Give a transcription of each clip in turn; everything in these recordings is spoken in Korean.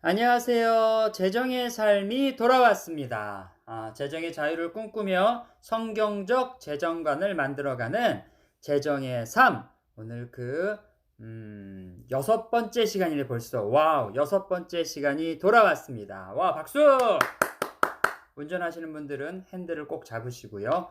안녕하세요. 재정의 삶이 돌아왔습니다. 재정의 자유를 꿈꾸며 성경적 재정관을 만들어가는 재정의 삶. 오늘 여섯 번째 시간이네 벌써. 와우, 여섯 번째 시간이 돌아왔습니다. 와, 박수! 운전하시는 분들은 핸들을 꼭 잡으시고요.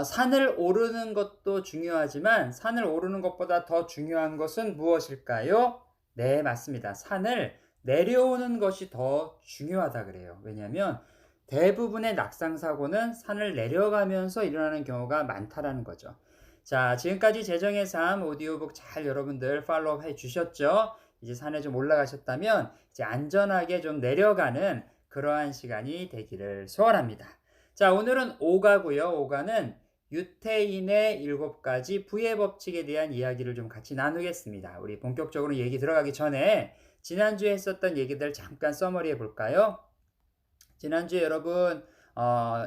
산을 오르는 것도 중요하지만 산을 오르는 것보다 더 중요한 것은 무엇일까요? 네, 맞습니다. 산을 내려오는 것이 더 중요하다 그래요. 왜냐하면 대부분의 낙상사고는 산을 내려가면서 일어나는 경우가 많다라는 거죠. 자, 지금까지 재정의 삶 오디오북 잘 여러분들 팔로우 해 주셨죠? 이제 산에 좀 올라가셨다면 이제 안전하게 좀 내려가는 그러한 시간이 되기를 소원합니다. 자, 오늘은 오가고요. 오가는 유태인의 7가지 부의 법칙에 대한 이야기를 좀 같이 나누겠습니다. 우리 본격적으로 얘기 들어가기 전에 지난주에 했었던 얘기들 잠깐 써머리 해볼까요? 지난주에 여러분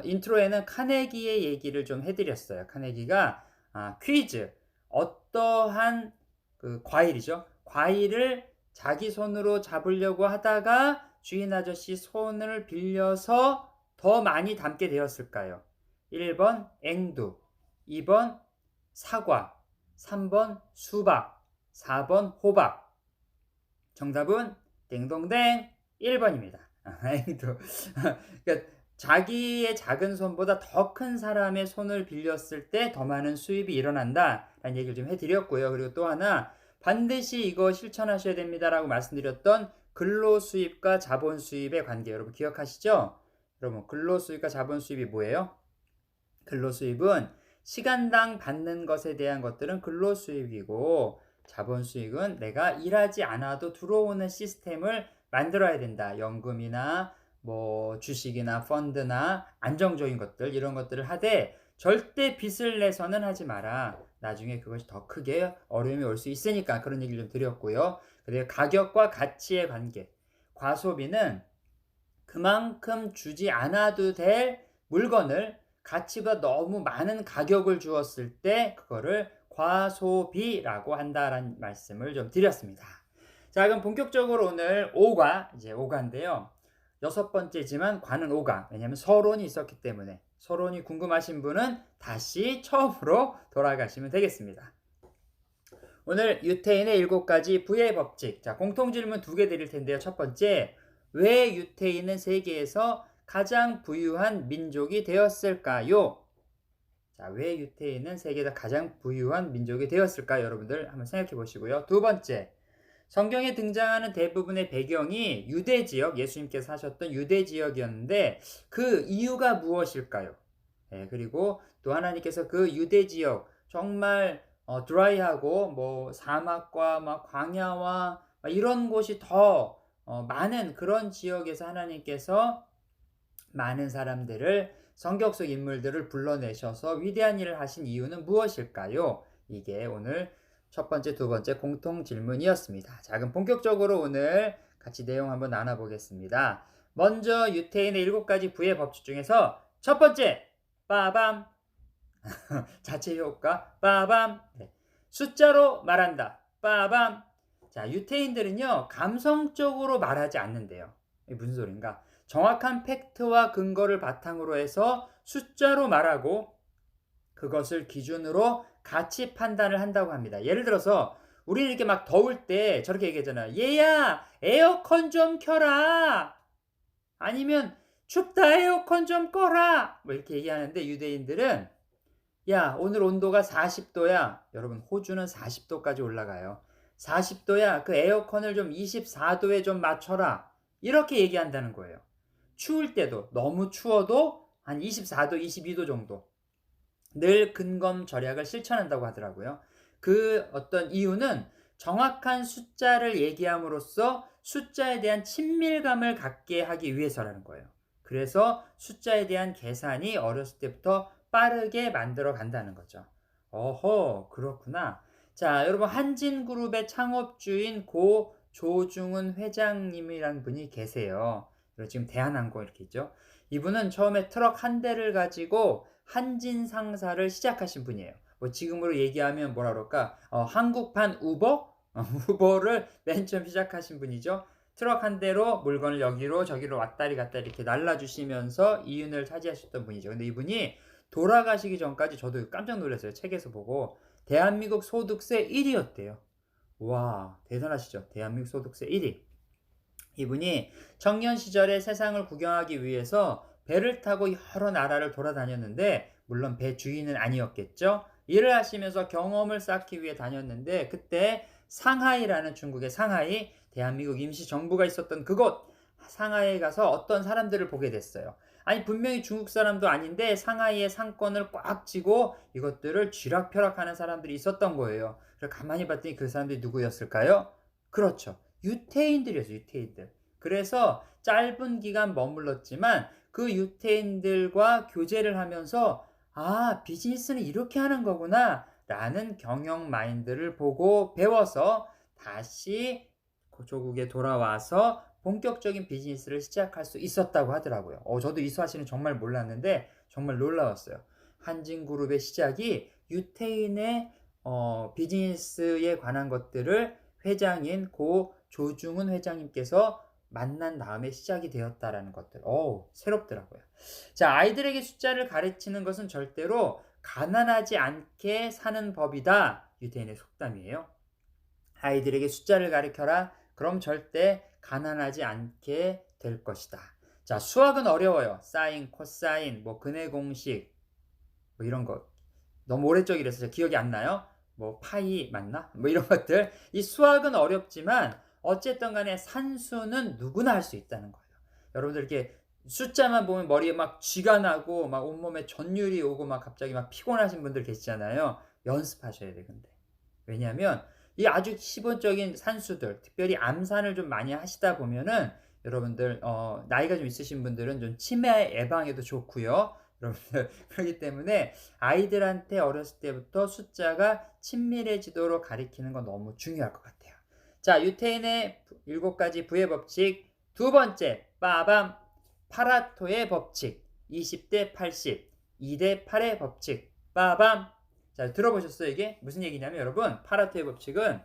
인트로에는 카네기의 얘기를 좀 해드렸어요. 카네기가 퀴즈, 어떠한 과일이죠. 과일을 자기 손으로 잡으려고 하다가 주인 아저씨 손을 빌려서 더 많이 담게 되었을까요? 1번 앵두, 2번 사과, 3번 수박, 4번 호박. 정답은 띵동댕 1번입니다. 앵두. 그러니까 자기의 작은 손보다 더 큰 사람의 손을 빌렸을 때 더 많은 수입이 일어난다 라는 얘기를 좀 해드렸고요. 그리고 또 하나 반드시 이거 실천하셔야 됩니다라고 말씀드렸던 근로수입과 자본수입의 관계 여러분 기억하시죠? 여러분 근로수입과 자본수입이 뭐예요? 근로수입은 시간당 받는 것에 대한 것들은 근로수입이고 자본수익은 내가 일하지 않아도 들어오는 시스템을 만들어야 된다. 연금이나 뭐 주식이나 펀드나 안정적인 것들 이런 것들을 하되 절대 빚을 내서는 하지 마라. 나중에 그것이 더 크게 어려움이 올 수 있으니까 그런 얘기를 좀 드렸고요. 그리고 가격과 가치의 관계. 과소비는 그만큼 주지 않아도 될 물건을 가치보다 너무 많은 가격을 주었을 때 그거를 과소비라고 한다라는 말씀을 좀 드렸습니다. 자, 그럼 본격적으로 오늘 오가인데요. 6번째지만 과는 오가. 왜냐하면 서론이 있었기 때문에 서론이 궁금하신 분은 다시 처음으로 돌아가시면 되겠습니다. 오늘 유태인의 7가지 부의 법칙. 자, 공통질문 2개 드릴 텐데요. 첫 번째, 왜 유태인은 세계에서 가장 부유한 민족이 되었을까요? 자, 왜 유태인은 세계에서 가장 부유한 민족이 되었을까요? 여러분들 한번 생각해 보시고요. 두 번째, 성경에 등장하는 대부분의 배경이 유대 지역, 예수님께서 사셨던 유대 지역이었는데 그 이유가 무엇일까요? 네, 그리고 또 하나님께서 그 유대 지역 정말 드라이하고 뭐 사막과 막 광야와 막 이런 곳이 더 많은 그런 지역에서 하나님께서 많은 사람들을 성경 속 인물들을 불러내셔서 위대한 일을 하신 이유는 무엇일까요? 이게 오늘 첫 번째, 두 번째 공통 질문이었습니다. 자, 그럼 본격적으로 오늘 같이 내용 한번 나눠보겠습니다. 먼저 유태인의 7가지 부의 법칙 중에서 첫 번째, 빠밤. 자체 효과, 빠밤. 네. 숫자로 말한다, 빠밤. 자, 유태인들은요, 감성적으로 말하지 않는데요. 이게 무슨 소린가? 정확한 팩트와 근거를 바탕으로 해서 숫자로 말하고 그것을 기준으로 가치 판단을 한다고 합니다. 예를 들어서 우리는 이렇게 막 더울 때 저렇게 얘기하잖아요. 얘야, 에어컨 좀 켜라. 아니면 춥다, 에어컨 좀 꺼라. 뭐 이렇게 얘기하는데 유대인들은 야, 오늘 온도가 40도야. 여러분, 호주는 40도까지 올라가요. 40도야. 그 에어컨을 좀 24도에 좀 맞춰라. 이렇게 얘기한다는 거예요. 추울 때도 너무 추워도 한 24도, 22도 정도. 늘 근검 절약을 실천한다고 하더라고요. 그 어떤 이유는 정확한 숫자를 얘기함으로써 숫자에 대한 친밀감을 갖게 하기 위해서라는 거예요. 그래서 숫자에 대한 계산이 어렸을 때부터 빠르게 만들어 간다는 거죠. 어허, 그렇구나. 자, 여러분 한진그룹의 창업주인 고 조중은 회장님이라는 분이 계세요. 지금 대한항공 이렇게 있죠. 이분은 처음에 트럭 한 대를 가지고 한진 상사를 시작하신 분이에요. 뭐 지금으로 얘기하면 뭐라 그럴까? 한국판 우버? 후보를 맨 처음 시작하신 분이죠. 트럭 한 대로 물건을 여기로 저기로 왔다리 갔다리 이렇게 날라주시면서 이윤을 차지하셨던 분이죠. 근데 이분이 돌아가시기 전까지 저도 깜짝 놀랐어요. 책에서 보고. 대한민국 소득세 1 위였대요. 와, 대단하시죠. 대한민국 소득세 1 위. 이분이 청년 시절에 세상을 구경하기 위해서 배를 타고 여러 나라를 돌아다녔는데, 물론 배 주인은 아니었겠죠. 일을 하시면서 경험을 쌓기 위해 다녔는데, 그때 상하이라는, 중국의 상하이, 대한민국 임시정부가 있었던 그곳 상하이에 가서 어떤 사람들을 보게 됐어요. 아니, 분명히 중국 사람도 아닌데 상하이의 상권을 꽉 쥐고 이것들을 쥐락펴락하는 사람들이 있었던 거예요. 그래서 가만히 봤더니 그 사람들이 누구였을까요? 그렇죠. 유태인들이었어요. 유태인들. 그래서 짧은 기간 머물렀지만 그 유태인들과 교제를 하면서, 아, 비즈니스는 이렇게 하는 거구나 라는 경영 마인드를 보고 배워서 다시 조국에 돌아와서 본격적인 비즈니스를 시작할 수 있었다고 하더라고요. 저도 이 사실은 정말 몰랐는데 정말 놀라웠어요. 한진그룹의 시작이 유태인의 비즈니스에 관한 것들을 회장인 고 조중훈 회장님께서 만난 다음에 시작이 되었다라는 것들. 새롭더라고요. 자, 아이들에게 숫자를 가르치는 것은 절대로 가난하지 않게 사는 법이다. 유태인의 속담이에요. 아이들에게 숫자를 가르쳐라. 그럼 절대 가난하지 않게 될 것이다. 자, 수학은 어려워요. 사인, 코사인, 뭐 근의 공식, 뭐 이런 거. 너무 오래적이라서 기억이 안 나요. 뭐 파이 맞나? 뭐 이런 것들. 이 수학은 어렵지만 어쨌든 간에 산수는 누구나 할 수 있다는 거예요. 여러분들 이렇게 숫자만 보면 머리에 막 쥐가 나고 막 온몸에 전율이 오고 막 갑자기 막 피곤하신 분들 계시잖아요. 연습하셔야 돼, 근데. 왜냐하면 이 아주 기본적인 산수들, 특별히 암산을 좀 많이 하시다 보면은 여러분들 나이가 좀 있으신 분들은 좀 치매 예방에도 좋고요. 여러분들 그렇기 때문에 아이들한테 어렸을 때부터 숫자가 친밀해지도록 가리키는 건 너무 중요할 것 같아요. 자, 유태인의 7가지 부의 법칙 두 번째, 빠밤, 파라토의 법칙, 20대 80, 2대 8의 법칙, 빠밤. 자, 들어보셨어요? 이게 무슨 얘기냐면 여러분, 파라토의 법칙은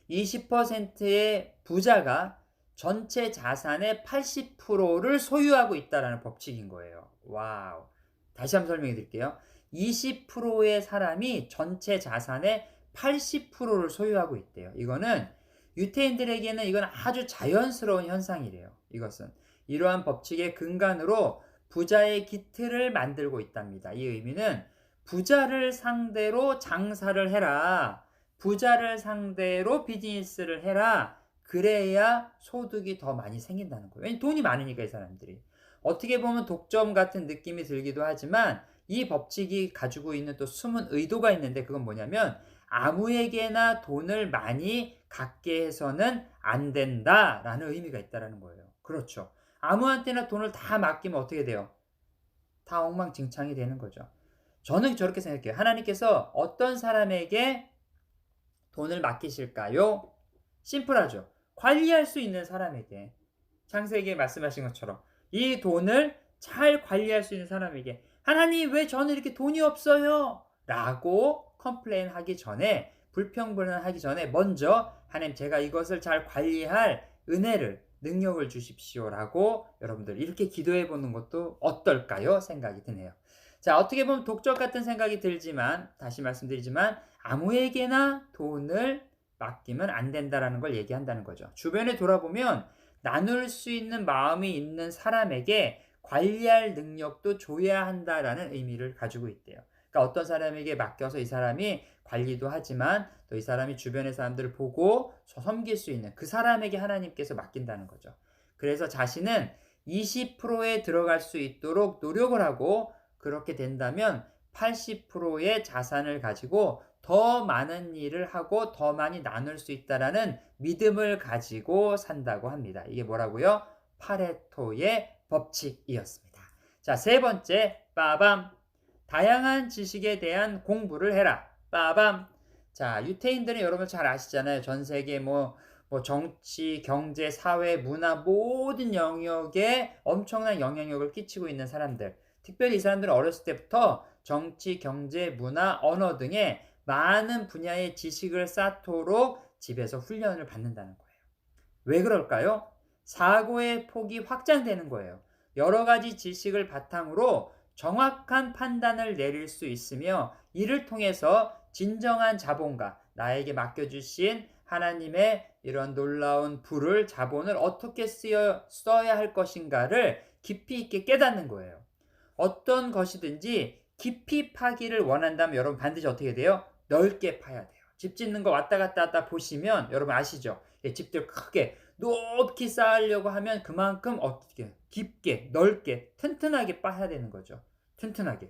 20%의 부자가 전체 자산의 80%를 소유하고 있다라는 법칙인 거예요. 와우. 다시 한번 설명해 드릴게요. 20%의 사람이 전체 자산의 80%를 소유하고 있대요. 이거는 유태인들에게는 이건 아주 자연스러운 현상이래요. 이것은 이러한 법칙의 근간으로 부자의 기틀을 만들고 있답니다. 이 의미는 부자를 상대로 장사를 해라. 부자를 상대로 비즈니스를 해라. 그래야 소득이 더 많이 생긴다는 거예요. 왜냐면 돈이 많으니까 이 사람들이. 어떻게 보면 독점 같은 느낌이 들기도 하지만 이 법칙이 가지고 있는 또 숨은 의도가 있는데, 그건 뭐냐면 아무에게나 돈을 많이 갖게 해서는 안 된다라는 의미가 있다는 거예요. 그렇죠. 아무한테나 돈을 다 맡기면 어떻게 돼요? 다 엉망진창이 되는 거죠. 저는 저렇게 생각해요. 하나님께서 어떤 사람에게 돈을 맡기실까요? 심플하죠. 관리할 수 있는 사람에게. 창세기에 말씀하신 것처럼 이 돈을 잘 관리할 수 있는 사람에게, 하나님 왜 저는 이렇게 돈이 없어요? 라고 컴플레인 하기 전에, 불평불만하기 전에 먼저 하나님, 제가 이것을 잘 관리할 은혜를, 능력을 주십시오 라고 여러분들 이렇게 기도해 보는 것도 어떨까요? 생각이 드네요. 자, 어떻게 보면 독적 같은 생각이 들지만, 다시 말씀드리지만 아무에게나 돈을 맡기면 안 된다라는 걸 얘기한다는 거죠. 주변에 돌아보면 나눌 수 있는 마음이 있는 사람에게 관리할 능력도 줘야 한다라는 의미를 가지고 있대요. 그러니까 어떤 사람에게 맡겨서 이 사람이 관리도 하지만 또 이 사람이 주변의 사람들을 보고 섬길 수 있는 그 사람에게 하나님께서 맡긴다는 거죠. 그래서 자신은 20%에 들어갈 수 있도록 노력을 하고, 그렇게 된다면 80%의 자산을 가지고 더 많은 일을 하고 더 많이 나눌 수 있다라는 믿음을 가지고 산다고 합니다. 이게 뭐라고요? 파레토의 법칙이었습니다. 자, 세 번째, 빠밤. 다양한 지식에 대한 공부를 해라. 빠밤. 자, 유태인들은 여러분 잘 아시잖아요. 전 세계 뭐 정치, 경제, 사회, 문화 모든 영역에 엄청난 영향력을 끼치고 있는 사람들. 특별히 이 사람들은 어렸을 때부터 정치, 경제, 문화, 언어 등의 많은 분야의 지식을 쌓도록 집에서 훈련을 받는다는 거예요. 왜 그럴까요? 사고의 폭이 확장되는 거예요. 여러 가지 지식을 바탕으로 정확한 판단을 내릴 수 있으며 이를 통해서 진정한 자본과 나에게 맡겨주신 하나님의 이런 놀라운 부를 자본을 어떻게 써야 할 것인가를 깊이 있게 깨닫는 거예요. 어떤 것이든지 깊이 파기를 원한다면 여러분 반드시 어떻게 돼요? 넓게 파야 돼요. 집 짓는 거 왔다 갔다 보시면 여러분 아시죠? 집들 크게 높이 쌓으려고 하면 그만큼 어떻게 깊게 넓게 튼튼하게 파야 되는 거죠. 튼튼하게.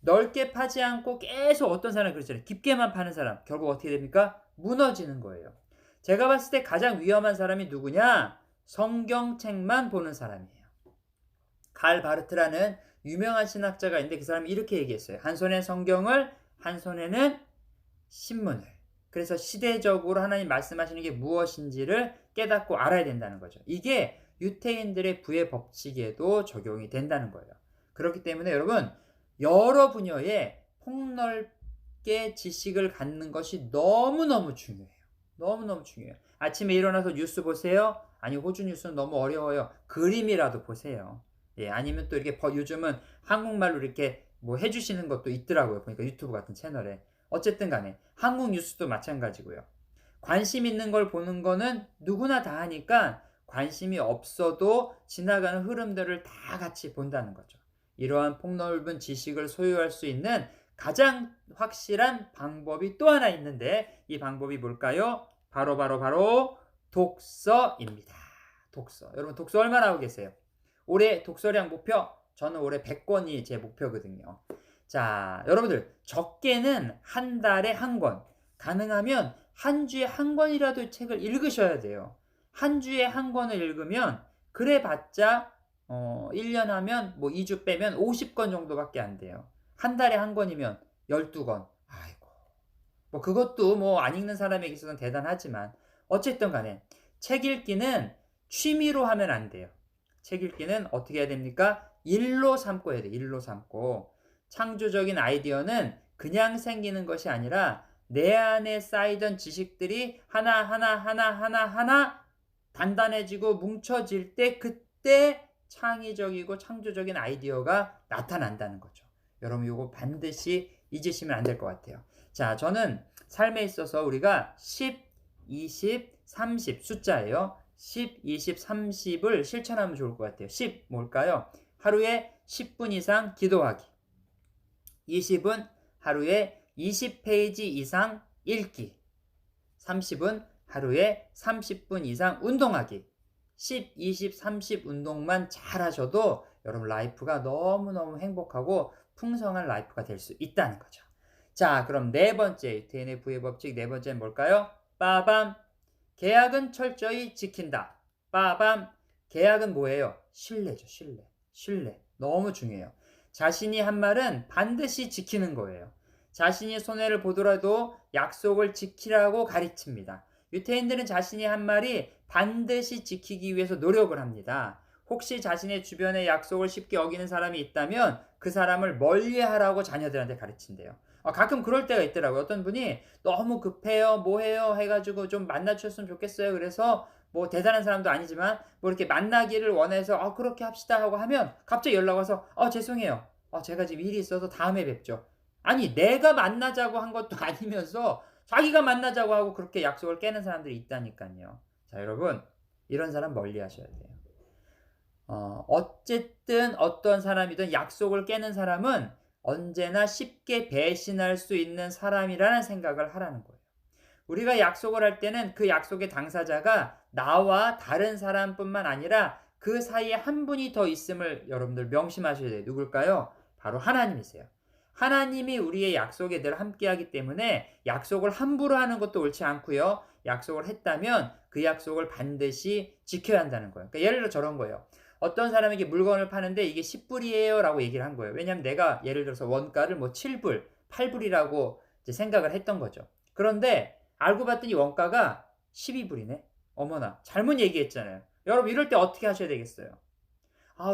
넓게 파지 않고 계속 어떤 사람이 그렇잖아요. 깊게만 파는 사람 결국 어떻게 됩니까? 무너지는 거예요. 제가 봤을 때 가장 위험한 사람이 누구냐? 성경책만 보는 사람이에요. 칼 바르트라는 유명한 신학자가 있는데 그 사람이 이렇게 얘기했어요. 한 손에 성경을, 한 손에는 신문을. 그래서 시대적으로 하나님 말씀하시는 게 무엇인지를 깨닫고 알아야 된다는 거죠. 이게 유태인들의 부의 법칙에도 적용이 된다는 거예요. 그렇기 때문에 여러분 여러 분야에 폭넓게 지식을 갖는 것이 너무너무 중요해요. 너무너무 중요해요. 아침에 일어나서 뉴스 보세요. 아니 호주 뉴스는 너무 어려워요. 그림이라도 보세요. 예, 아니면 또 이렇게 요즘은 한국말로 이렇게 뭐 해주시는 것도 있더라고요. 보니까 유튜브 같은 채널에. 어쨌든 간에 한국 뉴스도 마찬가지고요. 관심 있는 걸 보는 거는 누구나 다 하니까 관심이 없어도 지나가는 흐름들을 다 같이 본다는 거죠. 이러한 폭넓은 지식을 소유할 수 있는 가장 확실한 방법이 또 하나 있는데 이 방법이 뭘까요? 바로 독서입니다. 독서. 여러분 독서 얼마나 하고 계세요? 올해 독서량 목표? 저는 올해 100권이 제 목표거든요. 자, 여러분들 적게는 한 달에 한 권, 가능하면 한 주에 한 권이라도 책을 읽으셔야 돼요. 한 주에 한 권을 읽으면 그래봤자 1년 하면 뭐 2주 빼면 50권 정도밖에 안 돼요. 한 달에 한 권이면 12권. 아이고. 뭐 그것도 뭐 안 읽는 사람에게 있어서는 대단하지만 어쨌든 간에 책 읽기는 취미로 하면 안 돼요. 책 읽기는 어떻게 해야 됩니까? 일로 삼고 해야 돼요. 일로 삼고. 창조적인 아이디어는 그냥 생기는 것이 아니라 내 안에 쌓이던 지식들이 하나 단단해지고 뭉쳐질 때 그때 창의적이고 창조적인 아이디어가 나타난다는 거죠. 여러분 이거 반드시 잊으시면 안 될 것 같아요. 자, 저는 삶에 있어서 우리가 10, 20, 30 숫자예요. 10, 20, 30을 실천하면 좋을 것 같아요. 10 뭘까요? 하루에 10분 이상 기도하기. 20은 하루에 20페이지 이상 읽기. 30은 하루에 30분 이상 운동하기. 10, 20, 30 운동만 잘 하셔도 여러분 라이프가 너무너무 행복하고 풍성한 라이프가 될 수 있다는 거죠. 자, 그럼 네 번째 유태인의 부의 법칙 네 번째는 뭘까요? 빠밤. 계약은 철저히 지킨다. 빠밤. 계약은 뭐예요? 신뢰죠. 신뢰. 너무 중요해요. 자신이 한 말은 반드시 지키는 거예요. 자신이 손해를 보더라도 약속을 지키라고 가르칩니다. 유태인들은 자신이 한 말이 반드시 지키기 위해서 노력을 합니다. 혹시 자신의 주변에 약속을 쉽게 어기는 사람이 있다면 그 사람을 멀리하라고 자녀들한테 가르친대요. 가끔 그럴 때가 있더라고요. 어떤 분이 너무 급해요, 뭐해요 해가지고 좀 만나주셨으면 좋겠어요. 그래서 뭐 대단한 사람도 아니지만 뭐 이렇게 만나기를 원해서 그렇게 합시다 하고 하면 갑자기 연락 와서 죄송해요. 제가 지금 일이 있어서 다음에 뵙죠. 아니 내가 만나자고 한 것도 아니면서 자기가 만나자고 하고 그렇게 약속을 깨는 사람들이 있다니까요. 자, 여러분 이런 사람 멀리 하셔야 돼요. 어쨌든 어떤 사람이든 약속을 깨는 사람은 언제나 쉽게 배신할 수 있는 사람이라는 생각을 하라는 거예요. 우리가 약속을 할 때는 그 약속의 당사자가 나와 다른 사람뿐만 아니라 그 사이에 한 분이 더 있음을 여러분들 명심하셔야 돼요. 누굴까요? 바로 하나님이세요. 하나님이 우리의 약속에 늘 함께하기 때문에 약속을 함부로 하는 것도 옳지 않고요. 약속을 했다면 그 약속을 반드시 지켜야 한다는 거예요. 그러니까 예를 들어 저런 거예요. 어떤 사람에게 물건을 파는데 이게 10불이에요 라고 얘기를 한 거예요. 왜냐하면 내가 예를 들어서 원가를 뭐 7불, 8불이라고 생각을 했던 거죠. 그런데 알고 봤더니 원가가 12불이네. 어머나 잘못 얘기했잖아요. 여러분 이럴 때 어떻게 하셔야 되겠어요?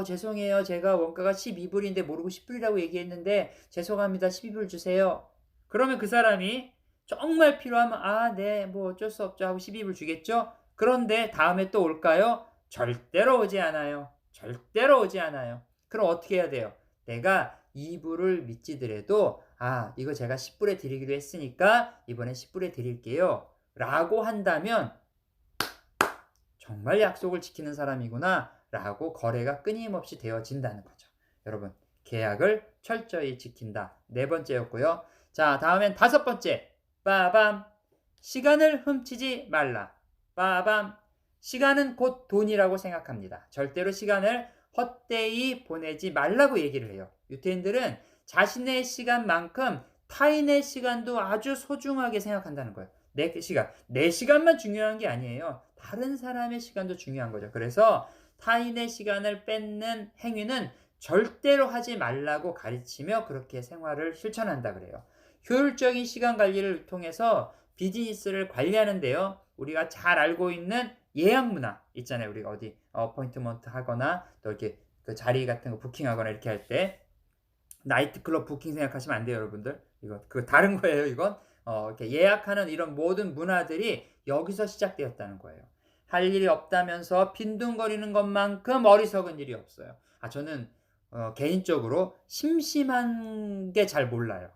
죄송해요. 제가 원가가 12불인데 모르고 10불이라고 얘기했는데 죄송합니다. 12불 주세요. 그러면 그 사람이 정말 필요하면 아, 네, 뭐 어쩔 수 없죠 하고 12불 주겠죠? 그런데 다음에 또 올까요? 절대로 오지 않아요. 절대로 오지 않아요. 그럼 어떻게 해야 돼요? 내가 2불을 미치더라도 아, 이거 제가 10불에 드리기로 했으니까 이번에 10불에 드릴게요. 라고 한다면 정말 약속을 지키는 사람이구나 라고 거래가 끊임없이 되어진다는 거죠. 여러분, 계약을 철저히 지킨다. 네 번째였고요. 자, 다음엔 다섯 번째. 빠밤. 시간을 훔치지 말라. 빠밤. 시간은 곧 돈이라고 생각합니다. 절대로 시간을 헛되이 보내지 말라고 얘기를 해요. 유태인들은 자신의 시간만큼 타인의 시간도 아주 소중하게 생각한다는 거예요. 내 시간만 중요한 게 아니에요. 다른 사람의 시간도 중요한 거죠. 그래서 타인의 시간을 뺏는 행위는 절대로 하지 말라고 가르치며 그렇게 생활을 실천한다 그래요. 효율적인 시간 관리를 통해서 비즈니스를 관리하는데요. 우리가 잘 알고 있는 예약 문화 있잖아요. 우리가 어디 어포인트먼트 하거나 또 이렇게 그 자리 같은 거 부킹하거나 이렇게 할 때 나이트클럽 부킹 생각하시면 안 돼요, 여러분들. 이거 그 다른 거예요, 이건. 이렇게 예약하는 이런 모든 문화들이 여기서 시작되었다는 거예요. 할 일이 없다면서 빈둥거리는 것만큼 어리석은 일이 없어요. 저는 개인적으로 심심한 게 잘 몰라요.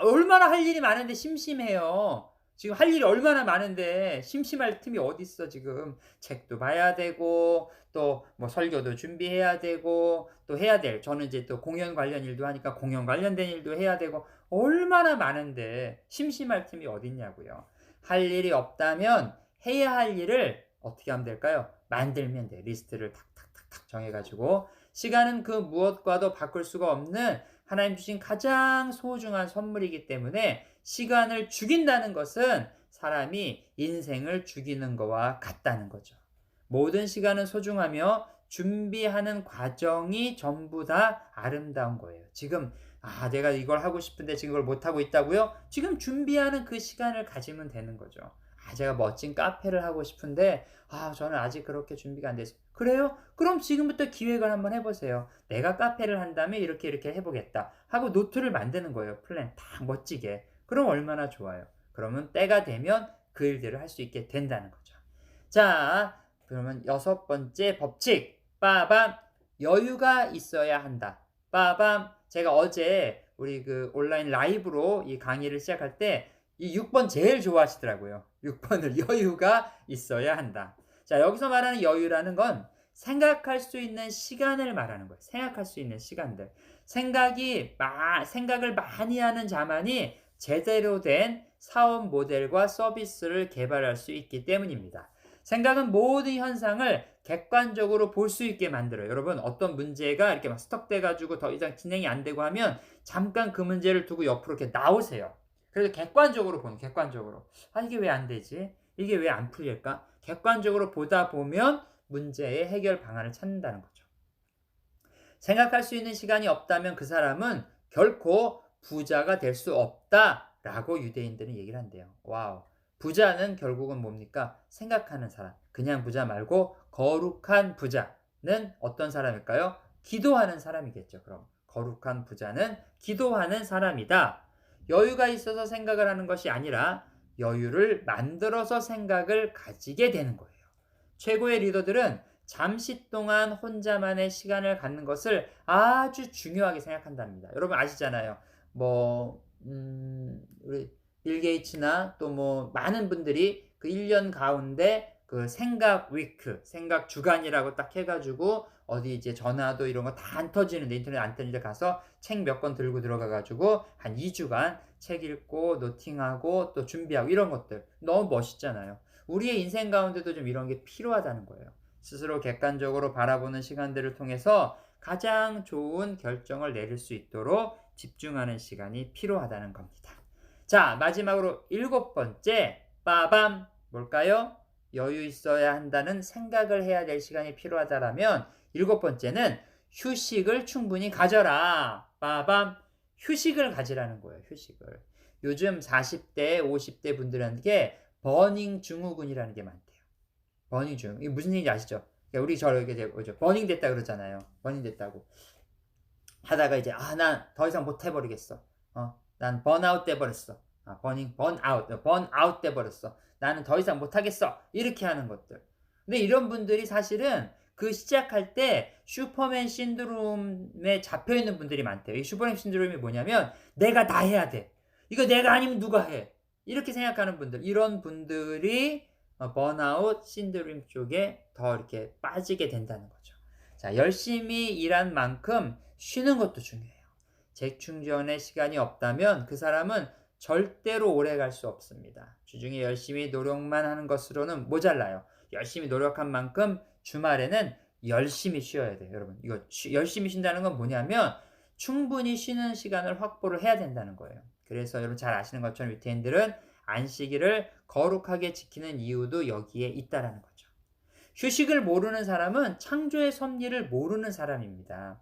얼마나 할 일이 많은데 심심해요. 지금 할 일이 얼마나 많은데 심심할 틈이 어딨어 지금. 책도 봐야 되고 또 뭐 설교도 준비해야 되고 또 해야 될 저는 이제 또 공연 관련 일도 하니까 공연 관련된 일도 해야 되고 얼마나 많은데 심심할 틈이 어딨냐고요. 할 일이 없다면 해야 할 일을 어떻게 하면 될까요? 만들면 돼. 리스트를 탁탁탁탁 정해가지고 시간은 그 무엇과도 바꿀 수가 없는 하나님 주신 가장 소중한 선물이기 때문에 시간을 죽인다는 것은 사람이 인생을 죽이는 것과 같다는 거죠. 모든 시간은 소중하며 준비하는 과정이 전부 다 아름다운 거예요. 지금 내가 이걸 하고 싶은데 지금 그걸 못하고 있다고요? 지금 준비하는 그 시간을 가지면 되는 거죠. 제가 멋진 카페를 하고 싶은데 저는 아직 그렇게 준비가 안 됐어요. 그래요? 그럼 지금부터 기획을 한번 해보세요. 내가 카페를 한다면 이렇게 해보겠다 하고 노트를 만드는 거예요. 플랜 딱 멋지게. 그럼 얼마나 좋아요. 그러면 때가 되면 그 일들을 할 수 있게 된다는 거죠. 자, 그러면 여섯 번째 법칙. 빠밤. 여유가 있어야 한다. 빠밤. 제가 어제 우리 그 온라인 라이브로 이 강의를 시작할 때 이 6번 제일 좋아하시더라고요. 6번을 여유가 있어야 한다. 자, 여기서 말하는 여유라는 건 생각할 수 있는 시간을 말하는 거예요. 생각할 수 있는 시간들. 생각을 많이 하는 자만이 제대로 된 사업 모델과 서비스를 개발할 수 있기 때문입니다. 생각은 모든 현상을 객관적으로 볼 수 있게 만들어요. 여러분, 어떤 문제가 이렇게 막 스톱돼가지고 더 이상 진행이 안 되고 하면 잠깐 그 문제를 두고 옆으로 이렇게 나오세요. 그래서 객관적으로. 이게 왜 안 되지? 이게 왜 안 풀릴까? 객관적으로 보다 보면 문제의 해결 방안을 찾는다는 거죠. 생각할 수 있는 시간이 없다면 그 사람은 결코 부자가 될 수 없다라고 유대인들은 얘기를 한대요. 와우. 부자는 결국은 뭡니까? 생각하는 사람. 그냥 부자 말고 거룩한 부자는 어떤 사람일까요? 기도하는 사람이겠죠. 그럼 거룩한 부자는 기도하는 사람이다. 여유가 있어서 생각을 하는 것이 아니라 여유를 만들어서 생각을 가지게 되는 거예요. 최고의 리더들은 잠시 동안 혼자만의 시간을 갖는 것을 아주 중요하게 생각한답니다. 여러분 아시잖아요. 우리 빌 게이츠나 또 많은 분들이 그 1년 가운데 그 생각 위크, 생각 주간이라고 딱 해가지고 어디 이제 전화도 이런 거 다 안 터지는데 인터넷 안 터지는데 가서 책 몇 권 들고 들어가가지고 한 2주간 책 읽고 노팅하고 또 준비하고 이런 것들 너무 멋있잖아요. 우리의 인생 가운데도 좀 이런 게 필요하다는 거예요. 스스로 객관적으로 바라보는 시간들을 통해서 가장 좋은 결정을 내릴 수 있도록 집중하는 시간이 필요하다는 겁니다. 자, 마지막으로 7번째, 빠밤, 뭘까요? 여유 있어야 한다는 생각을 해야 될 시간이 필요하다라면 7번째는 휴식을 충분히 가져라. 빠밤, 휴식을 가지라는 거예요. 휴식을. 요즘 40대, 50대 분들한테 버닝 증후군이라는 게 많대요. 버닝 증후군. 이게 무슨 얘기인지 아시죠? 우리 저렇게 버닝 됐다 그러잖아요. 버닝 됐다고. 하다가 이제 난 더 이상 못 해버리겠어. 난 번아웃 돼버렸어. 번아웃 돼버렸어. 나는 더 이상 못하겠어. 이렇게 하는 것들. 근데 이런 분들이 사실은 그 시작할 때 슈퍼맨 신드롬에 잡혀 있는 분들이 많대요. 이 슈퍼맨 신드롬이 뭐냐면 내가 다 해야 돼. 이거 내가 아니면 누가 해? 이렇게 생각하는 분들, 이런 분들이 번아웃 신드롬 쪽에 더 이렇게 빠지게 된다는 거죠. 자, 열심히 일한 만큼 쉬는 것도 중요해요. 재충전의 시간이 없다면 그 사람은 절대로 오래 갈 수 없습니다. 주중에 열심히 노력만 하는 것으로는 모자라요. 열심히 노력한 만큼 주말에는 열심히 쉬어야 돼요. 여러분, 이거 열심히 쉰다는 건 뭐냐면 충분히 쉬는 시간을 확보를 해야 된다는 거예요. 그래서 여러분 잘 아시는 것처럼 유태인들은 안식일을 거룩하게 지키는 이유도 여기에 있다라는 거죠. 휴식을 모르는 사람은 창조의 섭리를 모르는 사람입니다.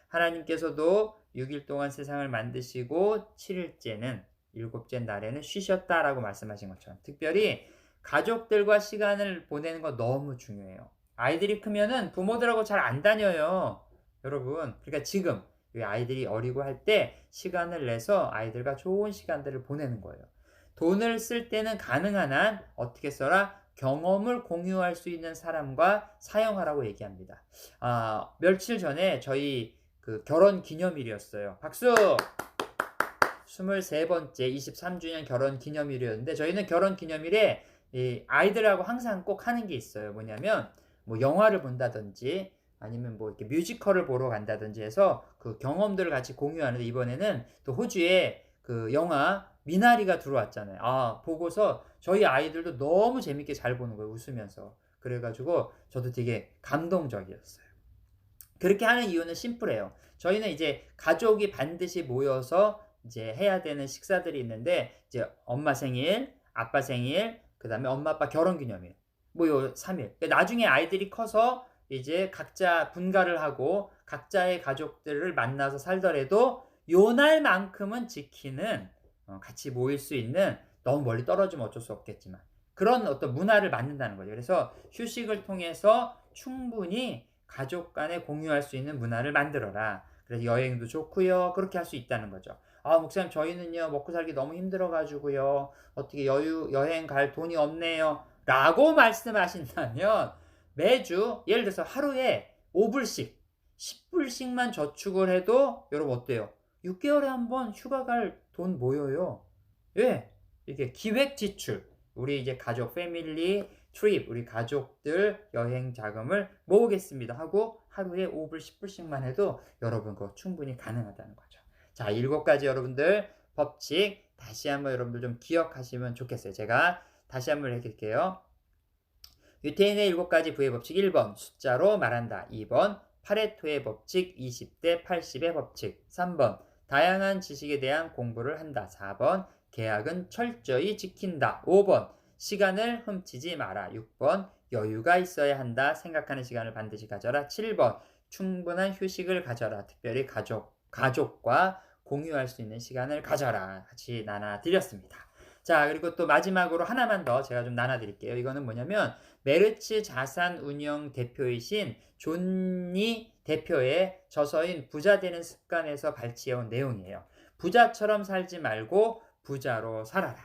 하나님께서도 6일 동안 세상을 만드시고 7일째는 일곱째 날에는 쉬셨다라고 말씀하신 것처럼 특별히 가족들과 시간을 보내는 거 너무 중요해요. 아이들이 크면은 부모들하고 잘 안 다녀요. 여러분, 그러니까 지금 아이들이 어리고 할 때 시간을 내서 아이들과 좋은 시간들을 보내는 거예요. 돈을 쓸 때는 가능한 한 어떻게 써라? 경험을 공유할 수 있는 사람과 사용하라고 얘기합니다. 며칠 전에 저희 그 결혼 기념일이었어요. 박수! 23번째 23주년 결혼 기념일이었는데 저희는 결혼 기념일에 이 아이들하고 항상 꼭 하는 게 있어요. 뭐냐면 뭐 영화를 본다든지 아니면 뭐 이렇게 뮤지컬을 보러 간다든지 해서 그 경험들을 같이 공유하는데 이번에는 또 호주에 그 영화 미나리가 들어왔잖아요. 보고서 저희 아이들도 너무 재밌게 잘 보는 거예요. 웃으면서. 그래가지고 저도 되게 감동적이었어요. 그렇게 하는 이유는 심플해요. 저희는 이제 가족이 반드시 모여서 이제 해야 되는 식사들이 있는데 이제 엄마 생일, 아빠 생일, 그다음에 엄마 아빠 결혼 기념일. 뭐 요 3일. 나중에 아이들이 커서 이제 각자 분가를 하고 각자의 가족들을 만나서 살더라도 요 날만큼은 지키는 같이 모일 수 있는 너무 멀리 떨어지면 어쩔 수 없겠지만 그런 어떤 문화를 만든다는 거죠. 그래서 휴식을 통해서 충분히 가족 간에 공유할 수 있는 문화를 만들어라. 그래서 여행도 좋고요. 그렇게 할 수 있다는 거죠. 목사님 저희는요 먹고 살기 너무 힘들어가지고요. 어떻게 여행 갈 돈이 없네요. 라고 말씀하신다면 매주 예를 들어서 하루에 5불씩 10불씩만 저축을 해도 여러분 어때요? 6개월에 한번 휴가 갈 돈 모여요. 예, 이게 기획 지출. 우리 이제 가족 패밀리 트립 우리 가족들 여행 자금을 모으겠습니다 하고 하루에 5불 10불씩만 해도 여러분 그거 충분히 가능하다는 거죠. 자, 7가지 여러분들 법칙 다시 한번 여러분들 좀 기억하시면 좋겠어요. 제가 다시 한번 해드릴게요. 유태인의 7가지 부의 법칙 1번 숫자로 말한다. 2번 파레토의 법칙 20대 80의 법칙 3번 다양한 지식에 대한 공부를 한다. 4번 계약은 철저히 지킨다. 5번 시간을 훔치지 마라. 6번 여유가 있어야 한다. 생각하는 시간을 반드시 가져라. 7번 충분한 휴식을 가져라. 특별히 가족과 공유할 수 있는 시간을 가져라. 같이 나눠드렸습니다. 자, 그리고 또 마지막으로 하나만 더 제가 좀 나눠드릴게요. 이거는 뭐냐면 메르츠 자산운용 대표이신 존니 대표의 저서인 부자 되는 습관에서 발췌해온 내용이에요. 부자처럼 살지 말고 부자로 살아라.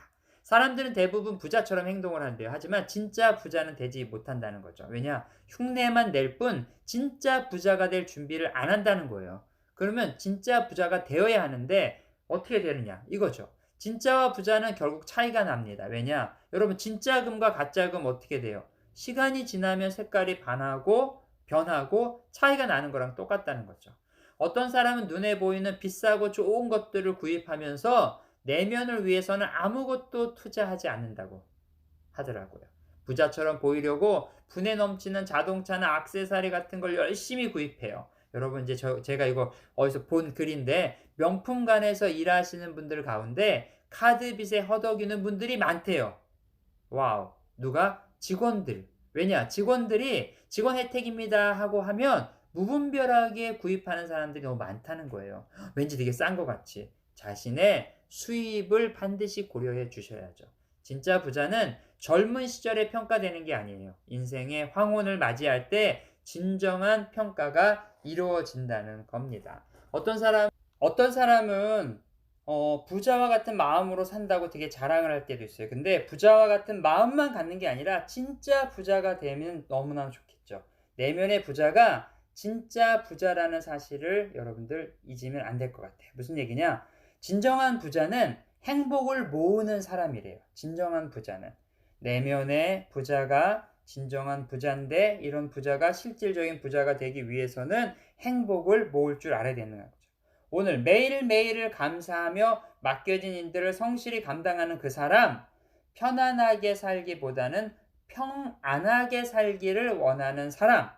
사람들은 대부분 부자처럼 행동을 한대요. 하지만 진짜 부자는 되지 못한다는 거죠. 왜냐? 흉내만 낼 뿐 진짜 부자가 될 준비를 안 한다는 거예요. 그러면 진짜 부자가 되어야 하는데 어떻게 되느냐? 이거죠. 진짜와 부자는 결국 차이가 납니다. 왜냐? 여러분 진짜 금과 가짜 금 어떻게 돼요? 시간이 지나면 색깔이 변하고 차이가 나는 거랑 똑같다는 거죠. 어떤 사람은 눈에 보이는 비싸고 좋은 것들을 구입하면서 내면을 위해서는 아무것도 투자하지 않는다고 하더라고요. 부자처럼 보이려고 분에 넘치는 자동차나 액세서리 같은 걸 열심히 구입해요. 여러분 이제 제가 이거 어디서 본 글인데 명품관에서 일하시는 분들 가운데 카드빚에 허덕이는 분들이 많대요. 와우. 누가? 직원들. 왜냐? 직원들이 직원 혜택입니다 하고 하면 무분별하게 구입하는 사람들이 너무 많다는 거예요. 왠지 되게 싼 것 같이. 자신의 수입을 반드시 고려해 주셔야죠. 진짜 부자는 젊은 시절에 평가되는 게 아니에요. 인생의 황혼을 맞이할 때 진정한 평가가 이루어진다는 겁니다. 어떤 사람은 부자와 같은 마음으로 산다고 되게 자랑을 할 때도 있어요. 근데 부자와 같은 마음만 갖는 게 아니라 진짜 부자가 되면 너무나 좋겠죠. 내면의 부자가 진짜 부자라는 사실을 여러분들 잊으면 안 될 것 같아요. 무슨 얘기냐? 진정한 부자는 행복을 모으는 사람이래요. 진정한 부자는. 내면의 부자가 진정한 부자인데 이런 부자가 실질적인 부자가 되기 위해서는 행복을 모을 줄 알아야 되는 거죠. 오늘 매일매일을 감사하며 맡겨진 일들을 성실히 감당하는 그 사람, 편안하게 살기보다는 평안하게 살기를 원하는 사람,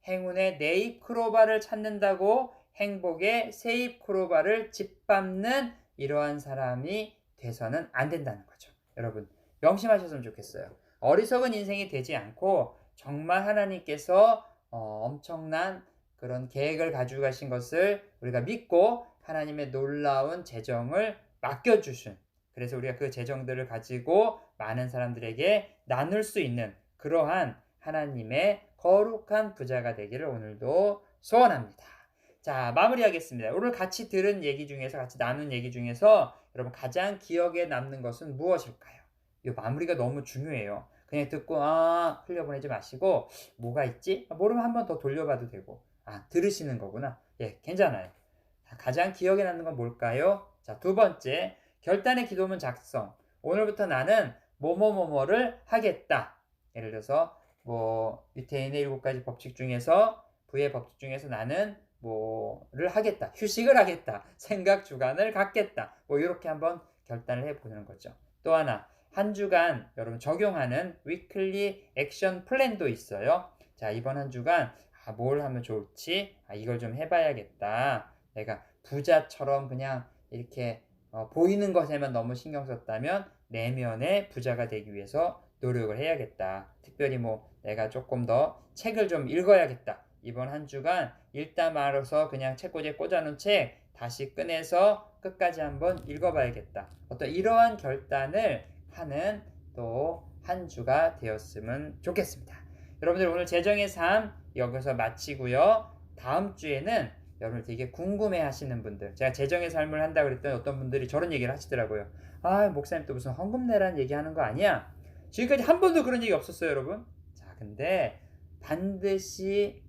행운의 네잎 크로바를 찾는다고 행복의 세잎 크로바를 짓밟는 이러한 사람이 돼서는 안 된다는 거죠. 여러분 명심하셨으면 좋겠어요. 어리석은 인생이 되지 않고 정말 하나님께서 엄청난 그런 계획을 가지고 가신 것을 우리가 믿고 하나님의 놀라운 재정을 맡겨주신, 그래서 우리가 그 재정들을 가지고 많은 사람들에게 나눌 수 있는 그러한 하나님의 거룩한 부자가 되기를 오늘도 소원합니다. 자, 마무리하겠습니다. 오늘 같이 들은 얘기 중에서, 같이 나눈 얘기 중에서 여러분 가장 기억에 남는 것은 무엇일까요? 이 마무리가 너무 중요해요. 그냥 듣고 흘려보내지 마시고 뭐가 있지? 모르면 한 번 더 돌려봐도 되고, 들으시는 거구나. 예, 괜찮아요. 가장 기억에 남는 건 뭘까요? 자, 두 번째, 결단의 기도문 작성. 오늘부터 나는 뭐뭐뭐뭐를 하겠다. 예를 들어서 유태인의 7가지 법칙 중에서, 부의 법칙 중에서 나는 뭐를 하겠다. 휴식을 하겠다. 생각 주간을 갖겠다. 이렇게 한번 결단을 해보는 거죠. 또 하나, 한 주간 여러분 적용하는 위클리 액션 플랜도 있어요. 자, 이번 한 주간 뭘 하면 좋을지, 이걸 좀 해봐야겠다. 내가 부자처럼 그냥 이렇게 보이는 것에만 너무 신경 썼다면 내면의 부자가 되기 위해서 노력을 해야겠다. 특별히 내가 조금 더 책을 좀 읽어야겠다. 이번 한 주간 읽다 말아서 그냥 책꽂이에 꽂아놓은 책 다시 꺼내서 끝까지 한번 읽어봐야겠다. 어떤 이러한 결단을 하는 또 한 주가 되었으면 좋겠습니다. 여러분들 오늘 재정의 삶 여기서 마치고요. 다음 주에는 여러분 되게 궁금해 하시는 분들, 제가 재정의 삶을 한다 그랬더니 어떤 분들이 저런 얘기를 하시더라고요. 목사님 또 무슨 헌금 내라는 얘기 하는 거 아니야? 지금까지 한 번도 그런 얘기 없었어요, 여러분. 자, 근데 반드시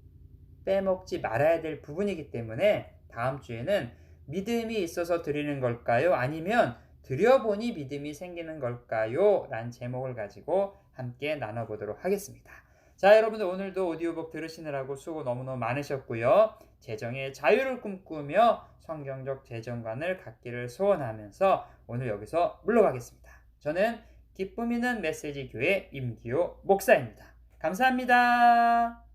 빼먹지 말아야 될 부분이기 때문에 다음 주에는 믿음이 있어서 드리는 걸까요? 아니면 드려보니 믿음이 생기는 걸까요? 라는 제목을 가지고 함께 나눠보도록 하겠습니다. 자, 여러분들 오늘도 오디오북 들으시느라고 수고 너무너무 많으셨고요. 재정의 자유를 꿈꾸며 성경적 재정관을 갖기를 소원하면서 오늘 여기서 물러가겠습니다. 저는 기쁨 있는 메시지 교회 임기호 목사입니다. 감사합니다.